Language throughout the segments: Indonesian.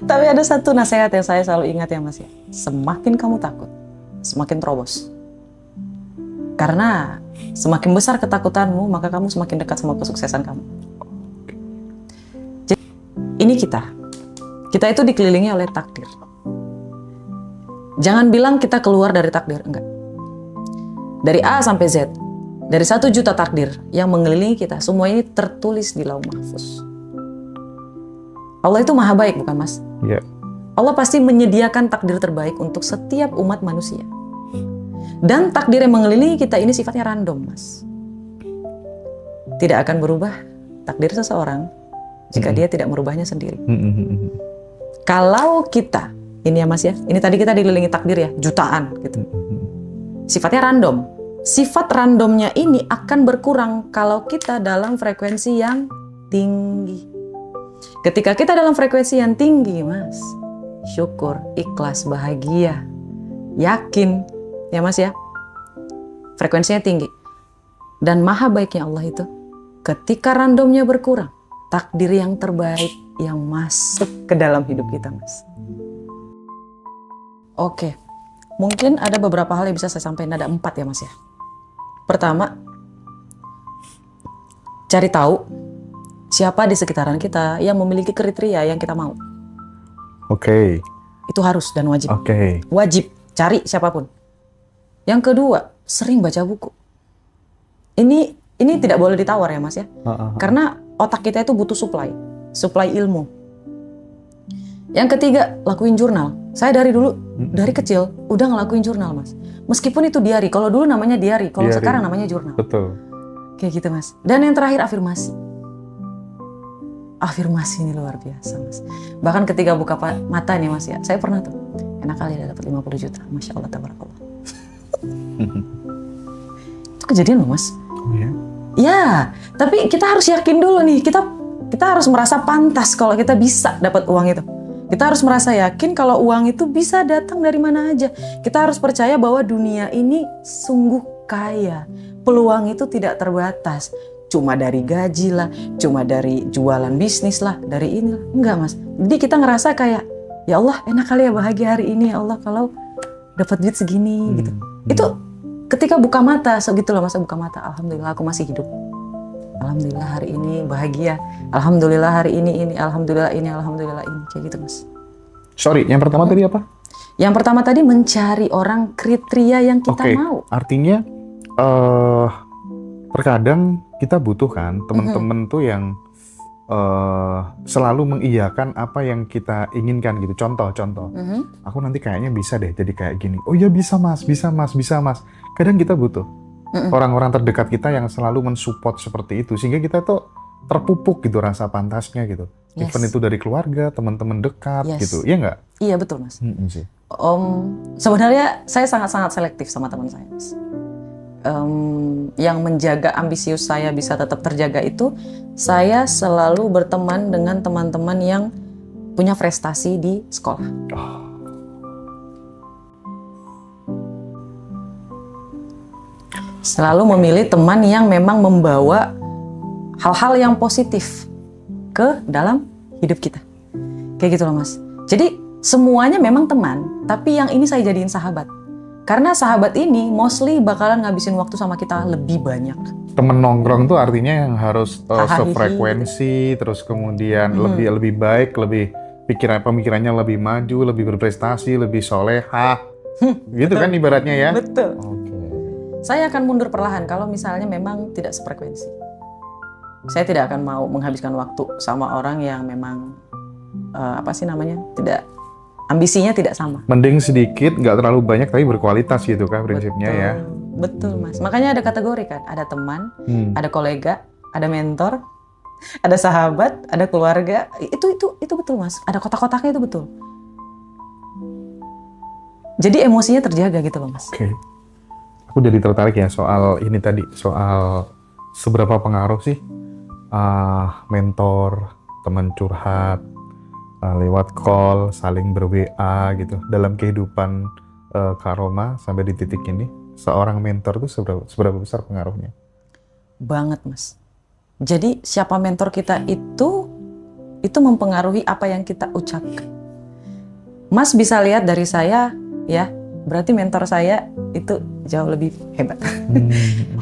Tapi ada satu nasihat yang saya selalu ingat ya Mas ya. Semakin kamu takut, semakin terobos. Karena semakin besar ketakutanmu, maka kamu semakin dekat sama kesuksesan kamu. Jadi, ini kita. Kita itu dikelilingi oleh takdir. Jangan bilang kita keluar dari takdir, enggak. Dari A sampai Z, dari 1 juta takdir yang mengelilingi kita, semua ini tertulis di Lauh Mahfuz. Allah itu maha baik, bukan Mas? Iya. Allah pasti menyediakan takdir terbaik untuk setiap umat manusia. Dan takdir yang mengelilingi kita ini sifatnya random, Mas. Tidak akan berubah takdir seseorang jika dia tidak merubahnya sendiri. Kalau kita, ini ya Mas ya, ini tadi kita dikelilingi takdir ya, jutaan gitu. Sifatnya random. Sifat randomnya ini akan berkurang kalau kita dalam frekuensi yang tinggi. Ketika kita dalam frekuensi yang tinggi, Mas, syukur, ikhlas, bahagia, yakin, ya Mas ya, frekuensinya tinggi. Dan maha baiknya Allah itu, ketika randomnya berkurang, takdir yang terbaik yang masuk ke dalam hidup kita, Mas. Oke, mungkin ada beberapa hal yang bisa saya sampaikan, ada 4 ya Mas ya. Pertama, cari tahu siapa di sekitaran kita yang memiliki kriteria yang kita mau. Oke. Itu harus dan wajib. Oke. Wajib, cari siapapun. Yang kedua, sering baca buku. Ini tidak boleh ditawar ya Mas ya. Karena otak kita itu butuh supply ilmu. Yang ketiga, lakuin jurnal. Saya dari dulu, dari kecil, udah ngelakuin jurnal Mas. Meskipun itu diary, kalau dulu namanya diary, kalau sekarang namanya jurnal. Betul. Kayak gitu Mas. Dan yang terakhir, afirmasi. Afirmasi ini luar biasa Mas. Bahkan ketika buka mata nih Mas ya, saya pernah tuh, enak kali ada dapat 50 juta. Masya Allah, tabarakallah. Itu kejadian loh Mas. Oh ya? Ya, tapi kita harus yakin dulu nih, kita harus merasa pantas kalau kita bisa dapat uang itu. Kita harus merasa yakin kalau uang itu bisa datang dari mana aja. Kita harus percaya bahwa dunia ini sungguh kaya. Peluang itu tidak terbatas. Cuma dari gaji lah, cuma dari jualan bisnis lah, dari ini lah. Enggak Mas. Jadi kita ngerasa kayak, ya Allah enak kali ya bahagia hari ini ya Allah kalau dapat duit segini gitu. Itu ketika buka mata, segitu loh Mas, buka mata. Alhamdulillah aku masih hidup. Alhamdulillah hari ini bahagia. Alhamdulillah hari ini. Alhamdulillah ini. Alhamdulillah ini. Kayak gitu Mas. Sorry, yang pertama tadi apa? Yang pertama tadi mencari orang kriteria yang kita mau. Artinya terkadang kita butuh kan teman-teman tuh yang selalu mengiyakan apa yang kita inginkan gitu. Contoh, aku nanti kayaknya bisa deh jadi kayak gini. Oh ya bisa mas. Kadang kita butuh orang-orang terdekat kita yang selalu mensupport seperti itu, sehingga kita tuh terpupuk gitu rasa pantasnya gitu. Even itu dari keluarga, teman-teman dekat gitu, iya nggak? Iya betul Mas. Sih. Sebenarnya saya sangat-sangat selektif sama teman saya Mas. Yang menjaga ambisius saya bisa tetap terjaga itu, saya selalu berteman dengan teman-teman yang punya prestasi di sekolah. Selalu memilih teman yang memang membawa hal-hal yang positif ke dalam hidup kita. Kayak gitu loh Mas. Jadi semuanya memang teman, tapi yang ini saya jadiin sahabat. Karena sahabat ini mostly bakalan ngabisin waktu sama kita lebih banyak. Temen nongkrong tuh artinya yang harus sefrekuensi, terus kemudian lebih baik, lebih pemikirannya lebih maju, lebih berprestasi, lebih solehah. Gitu kan ibaratnya ya? Betul. Oke. Saya akan mundur perlahan kalau misalnya memang tidak sefrekuensi. Saya tidak akan mau menghabiskan waktu sama orang yang memang ambisinya tidak sama. Mending sedikit, nggak terlalu banyak tapi berkualitas gitu kan prinsipnya. Betul, ya. Betul Mas. Makanya ada kategori kan, ada teman, ada kolega, ada mentor, ada sahabat, ada keluarga. Itu betul Mas. Ada kotak-kotaknya itu betul. Jadi emosinya terjaga gitu loh Mas. Oke. Aku jadi tertarik ya soal ini tadi, soal seberapa pengaruh sih mentor, teman curhat, lewat call, saling ber-WA gitu dalam kehidupan Kak Roma sampai di titik ini. Seorang mentor itu seberapa besar pengaruhnya? Banget Mas. Jadi siapa mentor kita itu mempengaruhi apa yang kita ucapkan. Mas bisa lihat dari saya, ya, berarti mentor saya itu jauh lebih hebat.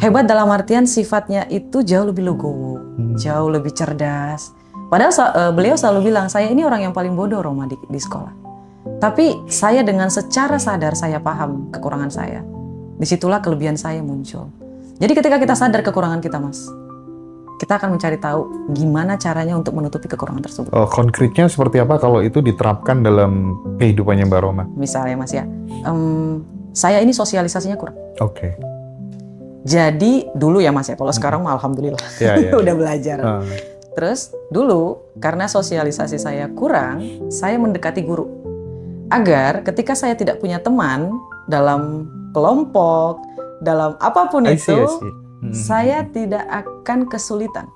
Hebat dalam artian sifatnya itu jauh lebih legowo, jauh lebih cerdas. Padahal beliau selalu bilang, saya ini orang yang paling bodoh Roma di sekolah. Tapi saya dengan secara sadar saya paham kekurangan saya. Disitulah kelebihan saya muncul. Jadi ketika kita sadar kekurangan kita, Mas, kita akan mencari tahu gimana caranya untuk menutupi kekurangan tersebut. Oh, konkretnya seperti apa kalau itu diterapkan dalam kehidupannya Mbak Roma? Misalnya, Mas, ya, saya ini sosialisasinya kurang. Oke. Jadi dulu ya, Mas, ya, kalau sekarang mah alhamdulillah udah belajar. Terus dulu karena sosialisasi saya kurang, saya mendekati guru. Agar ketika saya tidak punya teman dalam kelompok, dalam apapun itu, saya tidak akan kesulitan.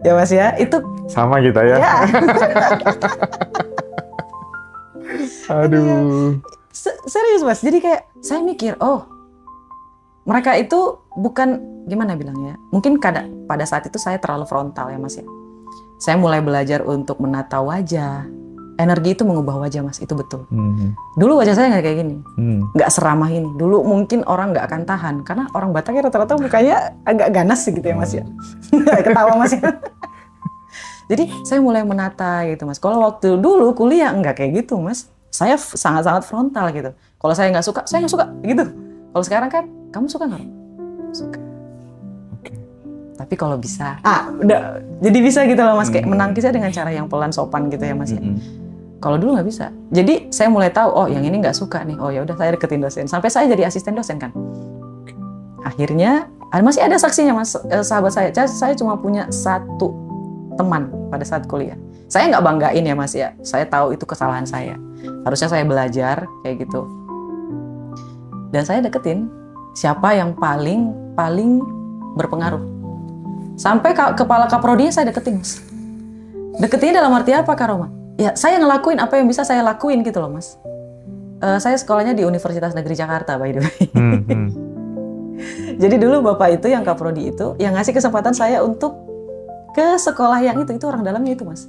Ya, Mas, ya, itu sama kita ya. Aduh. Serius, Mas. Jadi kayak saya mikir, oh, mereka itu bukan, gimana bilangnya, mungkin pada saat itu saya terlalu frontal ya, Mas, ya. Saya mulai belajar untuk menata wajah. Energi itu mengubah wajah, Mas, itu betul. Dulu wajah saya nggak kayak gini, nggak seramah ini. Dulu mungkin orang nggak akan tahan, karena orang Batak ya rata-rata mukanya agak ganas gitu ya, Mas, ya. Ketawa, Mas, ya. Jadi saya mulai menata gitu, Mas. Kalau waktu dulu kuliah nggak kayak gitu, Mas. Saya sangat-sangat frontal gitu. Kalau saya nggak suka gitu. Kalau sekarang kan, kamu suka nggak? Suka. Tapi kalau bisa, udah jadi bisa gitu loh, Mas. Kayak menangkisnya dengan cara yang pelan, sopan gitu ya, Mas, ya. Kalau dulu nggak bisa. Jadi saya mulai tahu, oh yang ini nggak suka nih. Oh ya udah, saya deketin dosen. Sampai saya jadi asisten dosen kan. Akhirnya masih ada saksinya, Mas, sahabat saya. Saya cuma punya satu teman pada saat kuliah. Saya nggak banggain ya, Mas, ya. Saya tahu itu kesalahan saya. Harusnya saya belajar kayak gitu. Dan saya deketin siapa yang paling berpengaruh. Sampai kepala kaprodinya saya deketin, Mas. Deketinnya dalam arti apa, Kak Roma? Ya, saya ngelakuin apa yang bisa saya lakuin gitu loh, Mas. Saya sekolahnya di Universitas Negeri Jakarta, by the way. Jadi dulu Bapak itu yang kaprodi itu, yang ngasih kesempatan saya untuk ke sekolah yang itu orang dalamnya itu, Mas.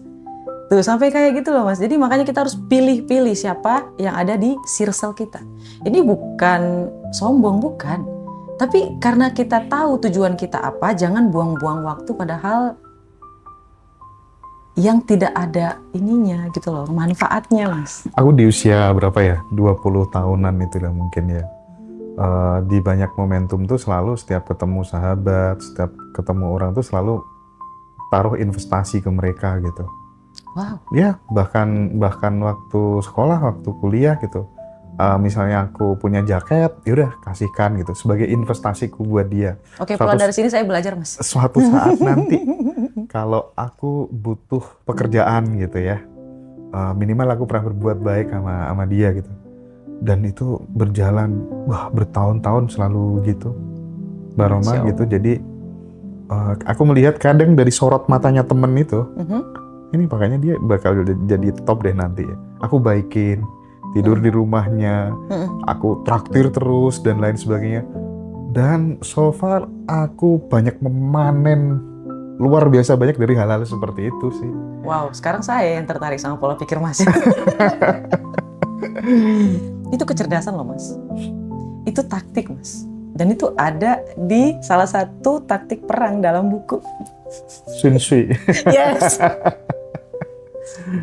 Tuh, sampai kayak gitu loh, Mas. Jadi makanya kita harus pilih-pilih siapa yang ada di circle kita. Ini bukan sombong, bukan. Tapi karena kita tahu tujuan kita apa, jangan buang-buang waktu padahal yang tidak ada ininya gitu loh, manfaatnya, Mas. Aku di usia berapa ya? 20 tahunan itu lah mungkin ya. Di banyak momentum tuh selalu setiap ketemu sahabat, setiap ketemu orang tuh selalu taruh investasi ke mereka gitu. Wow. Ya, bahkan waktu sekolah, waktu kuliah gitu. Misalnya aku punya jaket, yaudah kasihkan gitu sebagai investasiku buat dia. Oke, pulang dari sini saya belajar, Mas. Suatu saat nanti kalau aku butuh pekerjaan gitu ya, minimal aku pernah berbuat baik sama dia gitu. Dan itu berjalan, bertahun-tahun selalu gitu, Mbak Roma gitu. Jadi aku melihat kadang dari sorot matanya temen itu, ini makanya dia bakal jadi top deh nanti ya. Aku baikin, tidur di rumahnya, aku traktir terus dan lain sebagainya. Dan so far aku banyak memanen luar biasa banyak dari hal-hal seperti itu sih. Wow, sekarang saya yang tertarik sama pola pikir Mas. Itu kecerdasan loh, Mas. Itu taktik, Mas. Dan itu ada di salah satu taktik perang dalam buku Sun Tzu. Yes.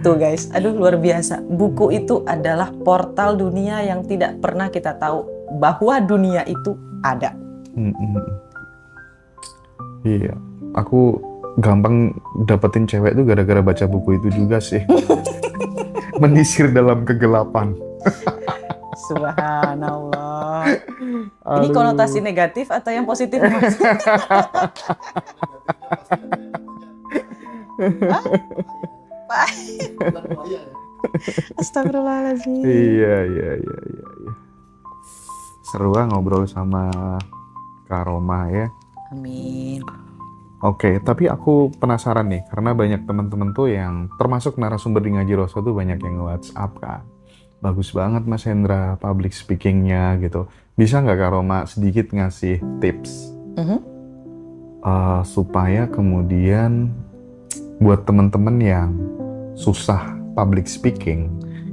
Tuh guys, aduh luar biasa. Buku itu adalah portal dunia yang tidak pernah kita tahu bahwa dunia itu ada. Iya, aku gampang dapetin cewek tuh gara-gara baca buku itu juga sih. Menyisir dalam kegelapan. Subhanallah. Ini konotasi negatif atau yang positif, Mas? Astagfirullahaladzim. Iya. Seru lah ngobrol sama Kak Roma ya. Amin. Oke, tapi aku penasaran nih, karena banyak teman-teman tuh yang termasuk narasumber di Ngaji Roso tuh banyak yang nge-WhatsApp kan. Bagus banget Mas Hendra public speakingnya gitu. Bisa nggak Kak Roma sedikit ngasih tips supaya kemudian buat teman-teman yang susah public speaking,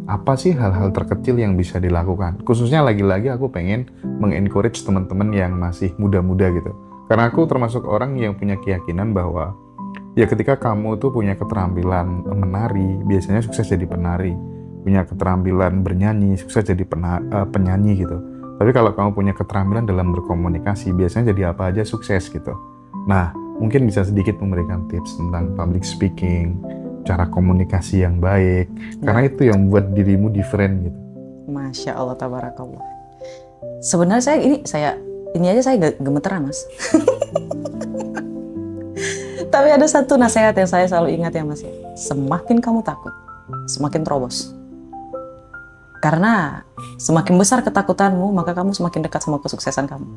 apa sih hal-hal terkecil yang bisa dilakukan? Khususnya lagi-lagi aku pengen mengencourage teman-teman yang masih muda-muda gitu. Karena aku termasuk orang yang punya keyakinan bahwa ya ketika kamu tuh punya keterampilan menari, biasanya sukses jadi penari. Punya keterampilan bernyanyi, sukses jadi penyanyi gitu. Tapi kalau kamu punya keterampilan dalam berkomunikasi, biasanya jadi apa aja sukses gitu. Nah, mungkin bisa sedikit memberikan tips tentang public speaking, cara komunikasi yang baik, karena itu yang buat dirimu different gitu. Masya Allah, tabarakallah. Sebenarnya ini aja saya gemeteran, Mas. Tapi ada satu nasihat yang saya selalu ingat ya, Mas. Semakin kamu takut, semakin terobos. Karena semakin besar ketakutanmu, maka kamu semakin dekat sama kesuksesan kamu.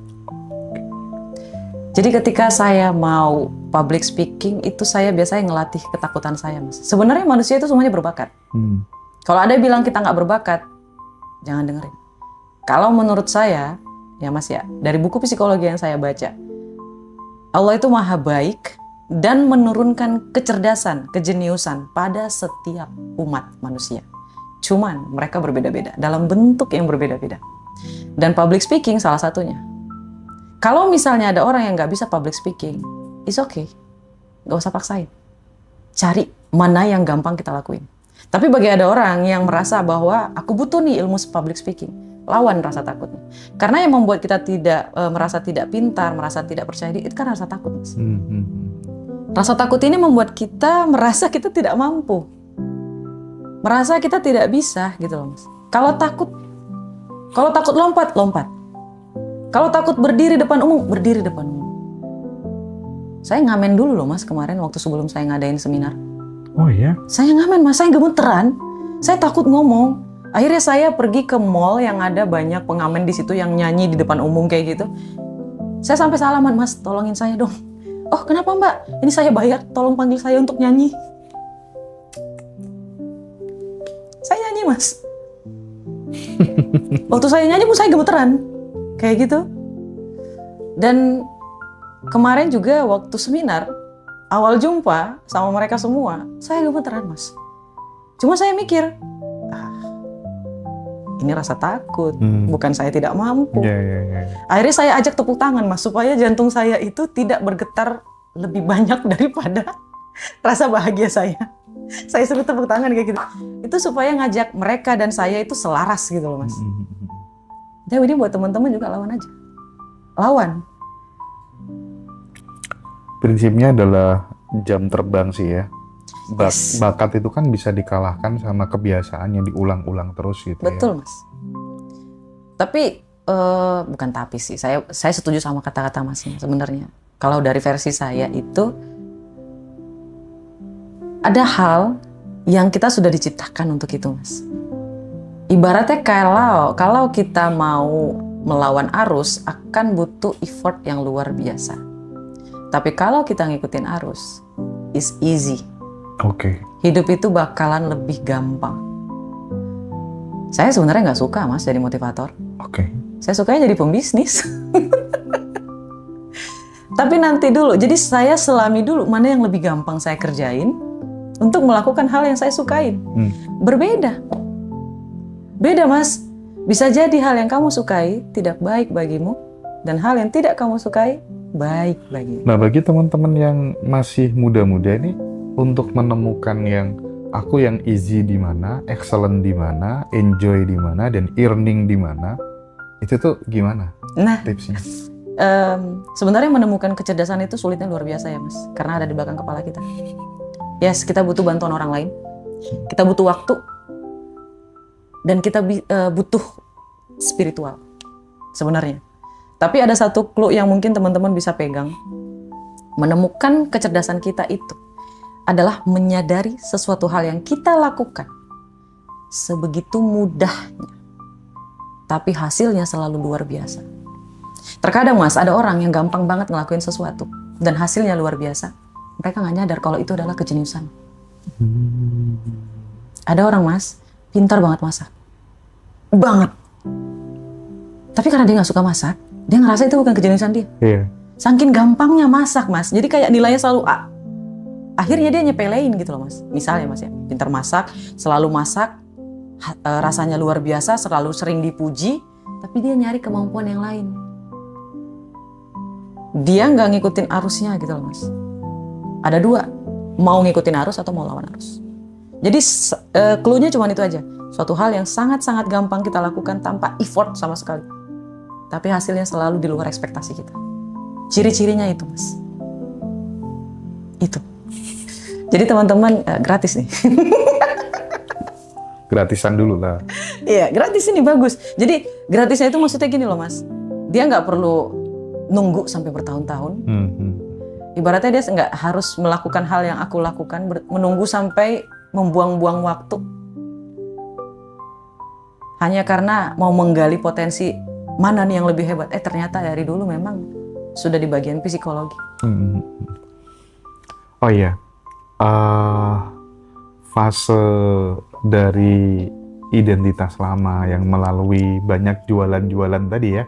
Jadi ketika saya mau public speaking, itu saya biasanya ngelatih ketakutan saya, Mas. Sebenarnya manusia itu semuanya berbakat. Kalau ada yang bilang kita nggak berbakat, jangan dengerin. Kalau menurut saya, ya Mas ya, dari buku psikologi yang saya baca, Allah itu maha baik dan menurunkan kecerdasan, kejeniusan pada setiap umat manusia. Cuman mereka berbeda-beda, dalam bentuk yang berbeda-beda. Dan public speaking salah satunya. Kalau misalnya ada orang yang nggak bisa public speaking, it's okay. Nggak usah paksain. Cari mana yang gampang kita lakuin. Tapi bagi ada orang yang merasa bahwa aku butuh nih ilmu public speaking, lawan rasa takutnya. Karena yang membuat kita merasa tidak pintar, merasa tidak percaya diri, itu kan rasa takut. Mas. Rasa takut ini membuat kita merasa kita tidak mampu. Merasa kita tidak bisa gitu loh, Mas. Kalau takut lompat. Kalau takut berdiri depan umum, berdiri depan umum. Saya ngamen dulu loh, Mas, kemarin waktu sebelum saya ngadain seminar. Oh iya? Saya ngamen, Mas, saya gemeteran. Saya takut ngomong. Akhirnya saya pergi ke mall yang ada banyak pengamen di situ yang nyanyi di depan umum kayak gitu. Saya sampai salaman, Mas, tolongin saya dong. Oh, kenapa Mbak? Ini saya bayar, tolong panggil saya untuk nyanyi. Saya nyanyi, Mas. Waktu saya nyanyi pun saya gemeteran. Kayak gitu. Dan kemarin juga waktu seminar, awal jumpa sama mereka semua, saya gemeteran, Mas. Cuma saya mikir, ini rasa takut, bukan saya tidak mampu. Akhirnya saya ajak tepuk tangan, Mas, supaya jantung saya itu tidak bergetar lebih banyak daripada rasa bahagia saya. Saya suruh tepuk tangan kayak gitu. Itu supaya ngajak mereka dan saya itu selaras gitu loh, Mas. Jadi buat teman-teman juga lawan aja. Lawan. Prinsipnya adalah jam terbang sih ya. Bakat itu kan bisa dikalahkan sama kebiasaan yang diulang-ulang terus gitu. Betul, ya. Mas. Tapi bukan tapi sih. Saya setuju sama kata-kata Masnya sebenarnya. Kalau dari versi saya itu ada hal yang kita sudah diciptakan untuk itu, Mas. Ibaratnya kalau kita mau melawan arus akan butuh effort yang luar biasa. Tapi kalau kita ngikutin arus, is easy. Oke. Hidup itu bakalan lebih gampang. Saya sebenarnya nggak suka, Mas, jadi motivator. Oke. Saya sukanya jadi pembisnis. Tapi nanti dulu, jadi saya selami dulu mana yang lebih gampang saya kerjain untuk melakukan hal yang saya sukain. Berbeda. Beda, Mas. Bisa jadi hal yang kamu sukai tidak baik bagimu, dan hal yang tidak kamu sukai baik bagimu. Nah, bagi teman-teman yang masih muda-muda ini, untuk menemukan yang aku yang easy di mana, excellent di mana, enjoy di mana, dan earning di mana, itu tuh gimana tipsnya? Sebenarnya menemukan kecerdasan itu sulitnya luar biasa ya, Mas. Karena ada di belakang kepala kita. Yes, kita butuh bantuan orang lain. Kita butuh waktu. Dan kita butuh spiritual sebenarnya. Tapi ada satu clue yang mungkin teman-teman bisa pegang. Menemukan kecerdasan kita itu adalah menyadari sesuatu hal yang kita lakukan sebegitu mudahnya. Tapi hasilnya selalu luar biasa. Terkadang, Mas, ada orang yang gampang banget ngelakuin sesuatu dan hasilnya luar biasa. Mereka nggak nyadar kalau itu adalah kejeniusan. Ada orang, Mas, pintar banget masak. Banget. Tapi karena dia nggak suka masak, dia ngerasa itu bukan kejeniusan dia. Iya. Saking gampangnya masak, Mas. Jadi kayak nilainya selalu A. akhirnya dia nyepelein gitu loh mas. Misalnya mas ya, pintar masak, selalu masak, rasanya luar biasa, selalu sering dipuji, tapi dia nyari kemampuan yang lain. Dia nggak ngikutin arusnya gitu loh mas. Ada dua, mau ngikutin arus atau mau lawan arus. Jadi clue-nya cuma itu aja. Suatu hal yang sangat-sangat gampang kita lakukan tanpa effort sama sekali. Tapi hasilnya selalu di luar ekspektasi kita. Ciri-cirinya itu mas. Itu. Jadi teman-teman gratis nih. Gratisan dulu lah. Iya, gratis ini bagus. Jadi gratisnya itu maksudnya gini loh mas. Dia nggak perlu nunggu sampai bertahun-tahun. Ibaratnya dia nggak harus melakukan hal yang aku lakukan, menunggu sampai membuang-buang waktu. Hanya karena mau menggali potensi mana nih yang lebih hebat. Ternyata dari dulu memang sudah di bagian psikologi. Oh iya, fase dari identitas lama yang melalui banyak jualan-jualan tadi ya,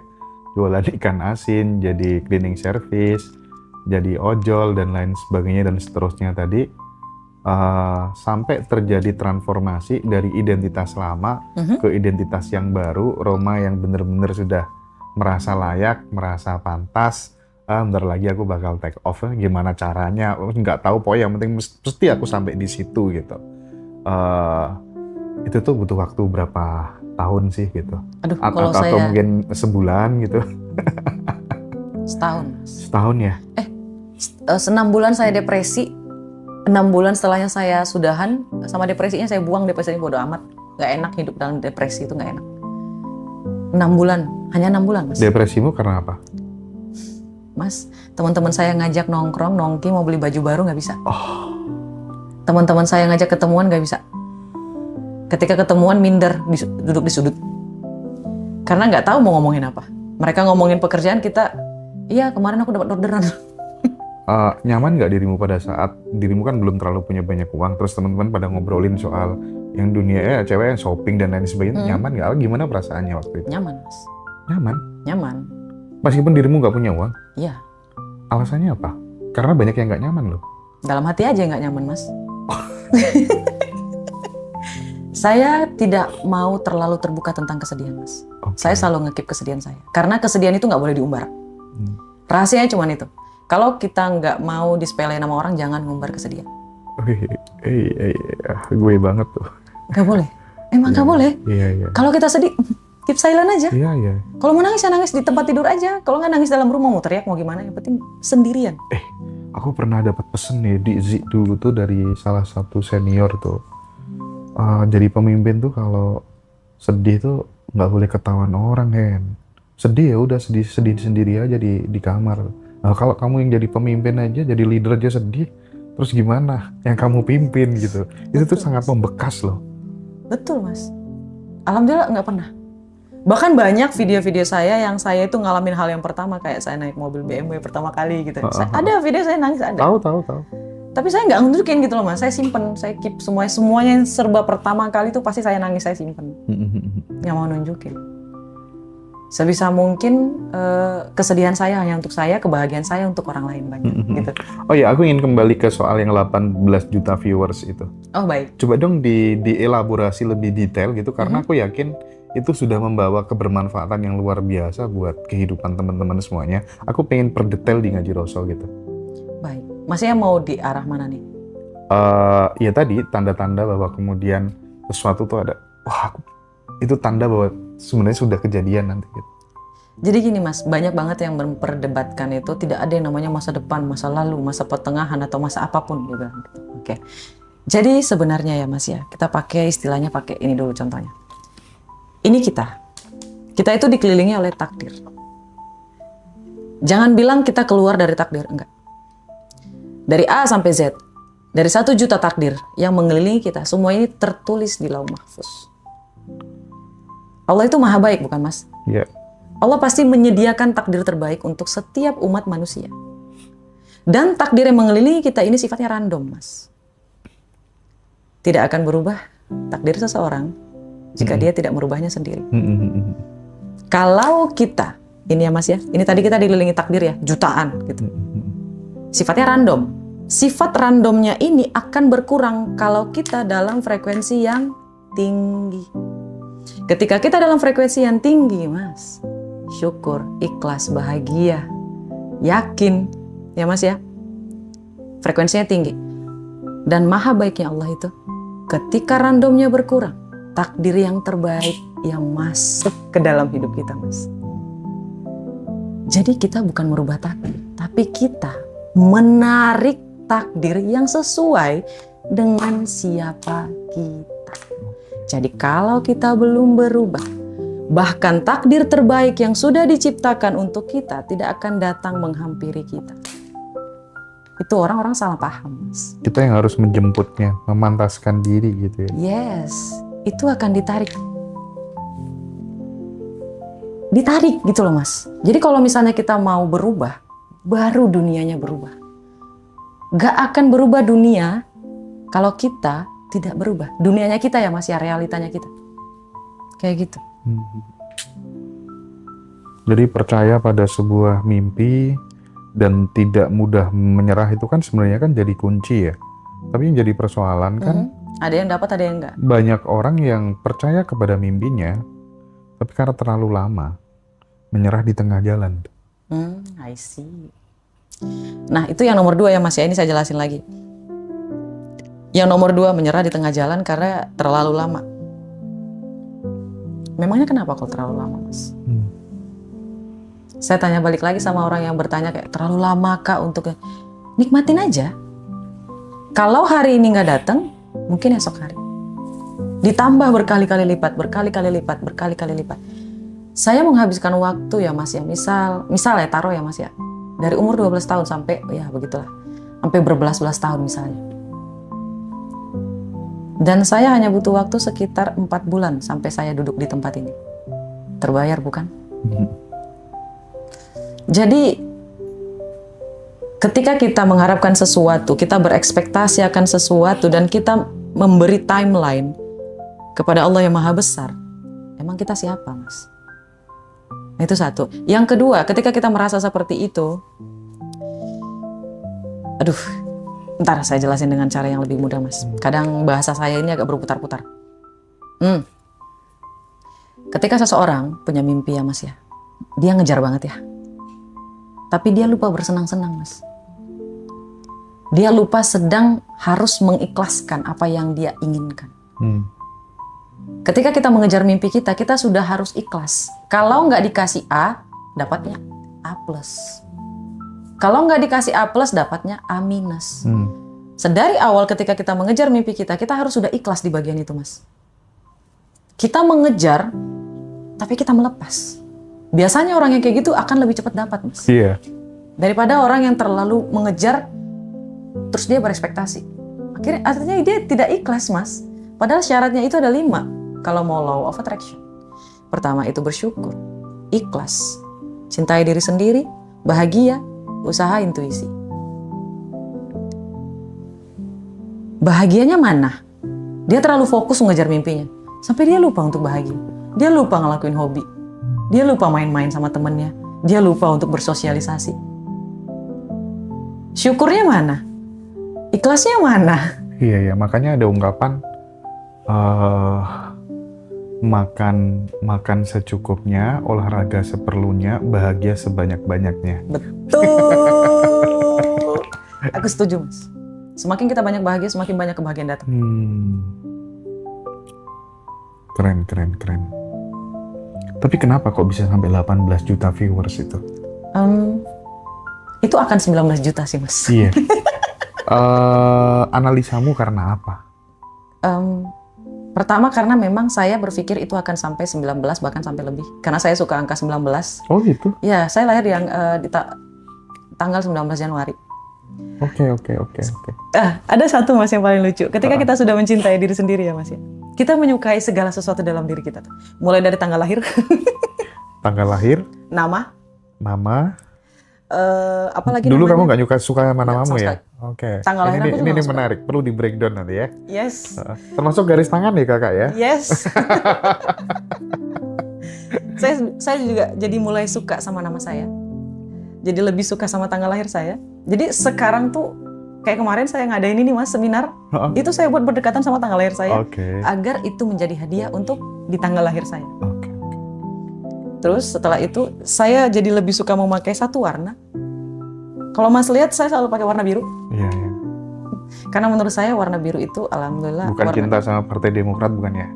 jualan ikan asin, jadi cleaning service, jadi ojol dan lain sebagainya dan seterusnya tadi, sampai terjadi transformasi dari identitas lama ke identitas yang baru, Roma yang benar-benar sudah merasa layak, merasa pantas. Bentar lagi aku bakal take off, gimana caranya? Nggak tahu, pokoknya yang penting mesti aku sampai di situ gitu. Itu tuh butuh waktu berapa tahun sih gitu? Aduh, kalau atau saya mungkin sebulan gitu? setahun. Setahun ya? 6 bulan saya depresi. 6 bulan setelahnya saya sudahan sama depresinya, saya buang depresinya, bodo amat. Gak enak hidup dalam depresi, itu gak enak. 6 bulan, hanya 6 bulan mas. Depresimu karena apa? Mas, teman-teman saya ngajak nongkrong, nongki, mau beli baju baru gak bisa. Teman-teman saya ngajak ketemuan gak bisa. Ketika ketemuan minder, duduk di sudut. Karena gak tahu mau ngomongin apa. Mereka ngomongin pekerjaan, kita, iya kemarin aku dapat orderan. Nyaman nggak dirimu pada saat dirimu kan belum terlalu punya banyak uang, terus teman-teman pada ngobrolin soal yang dunia cewek yang shopping dan lain sebagainya, nyaman nggak? Gimana perasaannya waktu itu? Nyaman mas. Nyaman. Meskipun dirimu nggak punya uang? Iya. Alasannya apa? Karena banyak yang nggak nyaman loh. Dalam hati aja nggak nyaman mas. Saya tidak mau terlalu terbuka tentang kesedihan mas. Saya selalu nge-keep kesedihan saya. Karena kesedihan itu nggak boleh diumbar. Rahasianya cuma itu. Kalau kita nggak mau disepelein sama orang, jangan ngumbar kesedihan. Gue banget tuh. Nggak boleh. Emang nggak boleh. Iya. Kalau kita sedih, keep silent aja. Iya. Kalau mau nangis, ya nangis di tempat tidur aja. Kalau nggak nangis dalam rumah, mau teriak, mau gimana, yang penting sendirian. Aku pernah dapat pesen nih di Zik dulu tuh dari salah satu senior tuh. Jadi pemimpin tuh kalau sedih tuh nggak boleh ketahuan orang, Hen. Sedih ya udah sedih sendiri aja di kamar. Nah, kalau kamu yang jadi pemimpin aja, jadi leader aja sedih, terus gimana yang kamu pimpin gitu? Itu tuh sangat membekas loh. Betul mas. Alhamdulillah nggak pernah. Bahkan banyak video-video saya yang saya itu ngalamin hal yang pertama, kayak saya naik mobil BMW pertama kali gitu. Ada video saya nangis, ada. Tahu. Tapi saya nggak nunjukin gitu loh mas. Saya simpen, saya keep semuanya yang serba pertama kali itu pasti saya nangis, saya simpen. Nggak mau nunjukin. Sebisa mungkin kesedihan saya hanya untuk saya, kebahagiaan saya untuk orang lain banyak gitu. Oh ya, aku ingin kembali ke soal yang 18 juta viewers itu. Oh baik. Coba dong dielaborasi lebih detail gitu, karena aku yakin itu sudah membawa kebermanfaatan yang luar biasa buat kehidupan teman-teman semuanya. Aku pengen per detail di Ngaji Rasul gitu. Baik. Masnya mau di arah mana nih? Ya tadi tanda-tanda bahwa kemudian sesuatu tuh ada. Wah, itu tanda bahwa sebenarnya sudah kejadian nanti gitu. Jadi gini mas, banyak banget yang memperdebatkan itu tidak ada yang namanya masa depan, masa lalu, masa pertengahan atau masa apapun juga. Oke. Jadi sebenarnya ya mas ya, kita pakai istilahnya, pakai ini dulu contohnya. Ini kita itu dikelilingi oleh takdir. Jangan bilang kita keluar dari takdir, enggak. Dari A sampai Z, dari 1 juta takdir yang mengelilingi kita, semua ini tertulis di Lauh Mahfuz. Allah itu maha baik, bukan mas? Iya. Allah pasti menyediakan takdir terbaik untuk setiap umat manusia. Dan takdir yang mengelilingi kita ini sifatnya random, mas. Tidak akan berubah takdir seseorang jika dia tidak merubahnya sendiri. Kalau kita, ini ya mas ya, ini tadi kita dikelilingi takdir ya, jutaan gitu. Sifatnya random. sifat randomnya ini akan berkurang kalau kita dalam frekuensi yang tinggi. Ketika kita dalam frekuensi yang tinggi, Mas, syukur, ikhlas, bahagia, yakin, ya Mas ya, frekuensinya tinggi. Dan maha baiknya Allah itu, ketika randomnya berkurang, takdir yang terbaik yang masuk ke dalam hidup kita, Mas. Jadi kita bukan merubah takdir, tapi kita menarik takdir yang sesuai dengan siapa kita. Jadi kalau kita belum berubah, bahkan takdir terbaik yang sudah diciptakan untuk kita tidak akan datang menghampiri kita. Itu orang-orang salah paham, Mas. Kita yang harus menjemputnya, memantaskan diri gitu ya. Yes, itu akan ditarik. Ditarik gitu loh, Mas. Jadi kalau misalnya kita mau berubah, baru dunianya berubah. Gak akan berubah dunia kalau kita tidak berubah. Dunianya kita ya Mas ya, realitanya kita. Kayak gitu. Jadi percaya pada sebuah mimpi dan tidak mudah menyerah itu kan sebenarnya kan jadi kunci ya. Tapi yang jadi persoalan kan ada yang dapat, ada yang enggak. Banyak orang yang percaya kepada mimpinya, tapi karena terlalu lama menyerah di tengah jalan. I see. Nah itu yang nomor 2 ya Mas ya, ini saya jelasin lagi. Yang nomor 2 menyerah di tengah jalan karena terlalu lama. Memangnya kenapa kalau terlalu lama, Mas? Saya tanya balik lagi sama orang yang bertanya kayak terlalu lama kak untuk nikmatin aja. Kalau hari ini nggak datang, mungkin esok hari. Ditambah berkali-kali lipat, berkali-kali lipat, berkali-kali lipat. Saya menghabiskan waktu ya Mas ya, misal ya taruh ya Mas ya. Dari umur 12 tahun sampai, ya begitulah, sampai berbelas-belas tahun misalnya. Dan saya hanya butuh waktu sekitar 4 bulan sampai saya duduk di tempat ini. Terbayar bukan? Jadi, ketika kita mengharapkan sesuatu, kita berekspektasi akan sesuatu, dan kita memberi timeline kepada Allah yang Maha Besar, emang kita siapa, Mas? Itu satu. Yang kedua, ketika kita merasa seperti itu, ntar saya jelasin dengan cara yang lebih mudah, Mas. Kadang bahasa saya ini agak berputar-putar. Ketika seseorang punya mimpi ya Mas ya, dia ngejar banget ya. Tapi dia lupa bersenang-senang, Mas. Dia lupa sedang harus mengikhlaskan apa yang dia inginkan. Ketika kita mengejar mimpi kita sudah harus ikhlas. Kalau nggak dikasih A, dapatnya A+. Kalau nggak dikasih A+, dapatnya A-. Sedari awal ketika kita mengejar mimpi kita harus sudah ikhlas di bagian itu, Mas. Kita mengejar, tapi kita melepas. Biasanya orang yang kayak gitu akan lebih cepat dapat, Mas. Iya. Daripada orang yang terlalu mengejar, terus dia berekspektasi. Akhirnya dia tidak ikhlas, Mas. Padahal syaratnya itu ada 5 kalau mau law of attraction. Pertama itu bersyukur, ikhlas, cintai diri sendiri, bahagia, usaha intuisi. Bahagianya mana? Dia terlalu fokus mengejar mimpinya, sampai dia lupa untuk bahagia. Dia lupa ngelakuin hobi. Dia lupa main-main sama temennya. Dia lupa untuk bersosialisasi. Syukurnya mana? Ikhlasnya mana? Iya, makanya ada ungkapan makan secukupnya, olahraga seperlunya, bahagia sebanyak-banyaknya. Betul. Aku setuju, Mas. Semakin kita banyak bahagia, semakin banyak kebahagiaan datang. Keren. Tapi kenapa kok bisa sampai 18 juta viewers itu? Itu akan 19 juta sih, Mas. Iya. Analisamu karena apa? Pertama karena memang saya berpikir itu akan sampai 19 bahkan sampai lebih. Karena saya suka angka 19. Oh gitu? Ya, saya lahir di tanggal 19 Januari. Oke. Ada satu, Mas, yang paling lucu. Ketika kita sudah mencintai diri sendiri ya, Mas ya. Kita menyukai segala sesuatu dalam diri kita tuh. Mulai dari tanggal lahir. Tanggal lahir? Nama? Apalagi dulu namanya? Kamu nggak suka sama namamu ya? Oke. Tanggal lahir aku juga ini suka. menarik, perlu di breakdown nanti ya. Yes. Termasuk garis tangan ya kakak ya? Yes. saya juga jadi mulai suka sama nama saya. Jadi lebih suka sama tanggal lahir saya. Jadi sekarang tuh Kayak kemarin saya ngadain ini Mas, seminar. Itu saya buat berdekatan sama tanggal lahir saya. Agar itu menjadi hadiah untuk di tanggal lahir saya. Terus setelah itu saya jadi lebih suka memakai satu warna. Kalau Mas lihat saya selalu pakai warna biru. Iya. Karena menurut saya warna biru itu alhamdulillah. Bukan cinta sama Partai Demokrat bukan ya?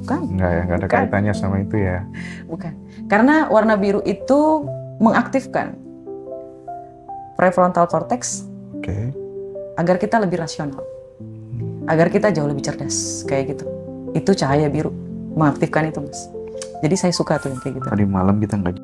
Bukan. Enggak ya, enggak ada kaitannya sama itu ya. Bukan. Karena warna biru itu mengaktifkan prefrontal cortex. Agar kita lebih rasional. Agar kita jauh lebih cerdas kayak gitu. Itu cahaya biru mengaktifkan itu Mas. Jadi saya suka tuh yang kayak gitu. Tadi malam kita nggak